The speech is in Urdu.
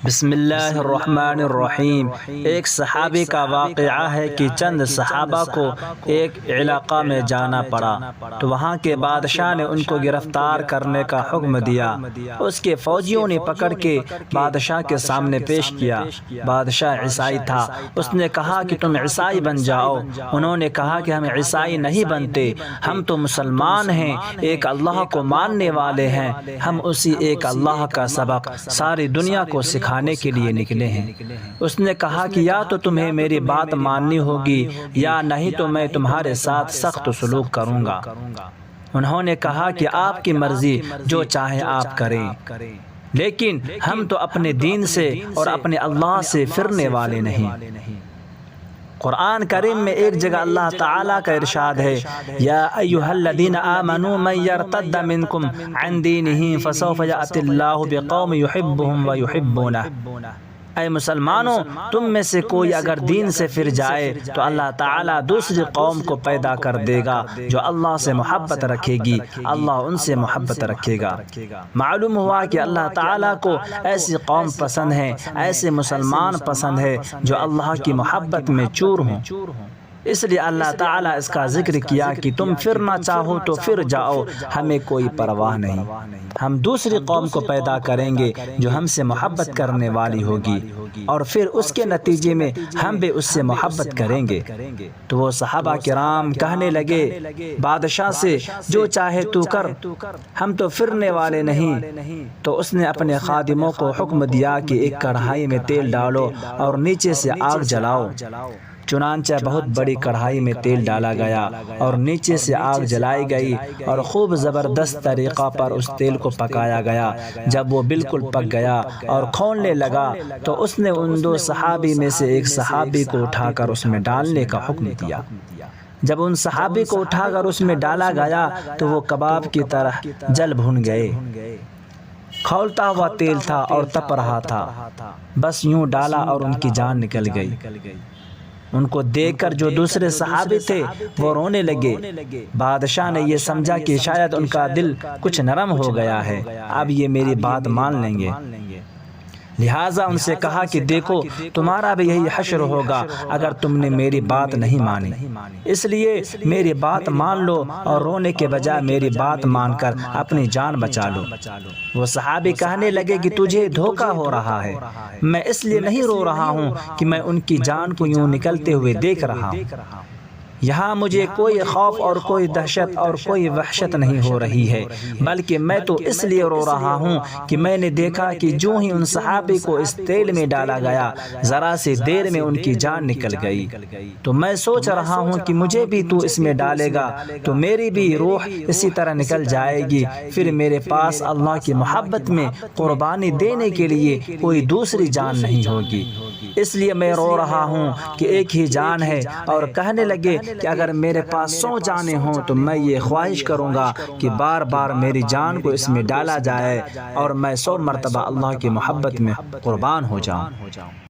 بسم اللہ الرحمن الرحیم۔ ایک صحابی کا واقعہ ہے کہ چند صحابہ کو ایک علاقہ میں جانا پڑا تو وہاں کے بادشاہ نے ان کو گرفتار کرنے کا حکم دیا۔ اس کے فوجیوں نے پکڑ کے بادشاہ کے سامنے پیش کیا۔ بادشاہ عیسائی تھا، اس نے کہا کہ تم عیسائی بن جاؤ۔ انہوں نے کہا کہ ہم عیسائی نہیں بنتے، ہم تو مسلمان ہیں، ایک اللہ کو ماننے والے ہیں، ہم اسی ایک اللہ کا سبق ساری دنیا کو سکھانے کے لیے نکلے ہیں۔ اس نے کہا کہ یا تو تمہیں میری بات ماننی ہوگی یا نہیں تو میں تمہارے ساتھ سخت سلوک کروں گا۔ انہوں نے کہا کہ آپ کی مرضی، جو چاہے آپ کریں، لیکن ہم تو اپنے دین سے اور اپنے اللہ سے پھرنے والے نہیں۔ قرآن کریم میں ایک جگہ اللہ تعالیٰ کا ارشاد ہے، یا ایھا الذین آمنوا من یرتد منکم عن دینہ فسوف یأتی اللہ بقوم یحبهم ویحبونہ۔ اے مسلمانوں، تم میں سے کوئی اگر دین سے پھر جائے تو اللہ تعالیٰ دوسری قوم کو پیدا کر دے گا جو اللہ سے محبت رکھے گی، اللہ ان سے محبت رکھے گا۔ معلوم ہوا کہ اللہ تعالیٰ کو ایسی قوم پسند ہے، ایسے مسلمان پسند ہے جو اللہ کی محبت میں چور ہوں۔ اس لیے اللہ تعالیٰ اس کا ذکر کیا کہ تم پھرنا چاہو تو پھر جاؤ، ہمیں کوئی پرواہ نہیں، ہم دوسری قوم کو پیدا کریں گے جو ہم سے محبت کرنے والی ہوگی، اور پھر اس کے نتیجے میں ہم بھی اس سے محبت کریں گے۔ تو وہ صحابہ کرام کہنے لگے بادشاہ سے، جو چاہے تو کر، ہم تو پھرنے والے نہیں۔ تو اس نے اپنے خادموں کو حکم دیا کہ ایک کڑھائی میں تیل ڈالو اور نیچے سے آگ جلاؤ۔ چنانچہ بہت بڑی کڑھائی میں تیل ڈالا گیا اور نیچے سے آگ جلائی گئی اور خوب زبردست طریقہ پر اس تیل کو پکایا گیا۔ جب وہ بالکل پک گیا اور کھولنے لگا تو اس نے ان دو صحابی میں سے ایک صحابی کو اٹھا کر اس میں ڈالنے کا حکم دیا۔ جب ان صحابی کو اٹھا کر اس میں ڈالا گیا تو وہ کباب کی طرح جل بھن گئے۔ کھولتا ہوا تیل تھا اور تپ رہا تھا، بس یوں ڈالا اور ان کی جان نکل گئی۔ ان کو دیکھ کر جو دوسرے صحابی تھے وہ رونے لگے۔ بادشاہ نے یہ سمجھا کہ شاید ان کا دل کچھ نرم ہو گیا ہے، اب یہ میری بات مان لیں گے، لہٰذا ان سے کہا کہ دیکھو تمہارا بھی یہی حشر ہوگا اگر تم نے میری بات نہیں مانی، اس لیے میری بات مان لو اور رونے کے بجائے میری بات مان کر اپنی جان بچا لو۔ وہ صحابی کہنے لگے کہ تجھے دھوکہ ہو رہا ہے، میں اس لیے نہیں رو رہا ہوں کہ میں ان کی جان کو یوں نکلتے ہوئے دیکھ رہا ہوں، یہاں مجھے کوئی خوف اور کوئی دہشت اور کوئی وحشت نہیں ہو رہی ہے، بلکہ میں تو اس لیے رو رہا ہوں کہ میں نے دیکھا کہ جو ہی ان صحابی کو اس تیل میں ڈالا گیا ذرا سی دیر میں ان کی جان نکل گئی، تو میں سوچ رہا ہوں کہ مجھے بھی تو اس میں ڈالے گا تو میری بھی روح اسی طرح نکل جائے گی، پھر میرے پاس اللہ کی محبت میں قربانی دینے کے لیے کوئی دوسری جان نہیں ہوگی، اس لیے میں رو رہا ہوں کہ ایک ہی جان ہے۔ اور کہنے لگے کہ اگر میرے پاس 100 جانیں ہوں تو میں یہ خواہش کروں گا کہ بار بار میری جان کو اس میں ڈالا جائے اور میں 100 مرتبہ اللہ کی محبت میں قربان ہو جاؤں۔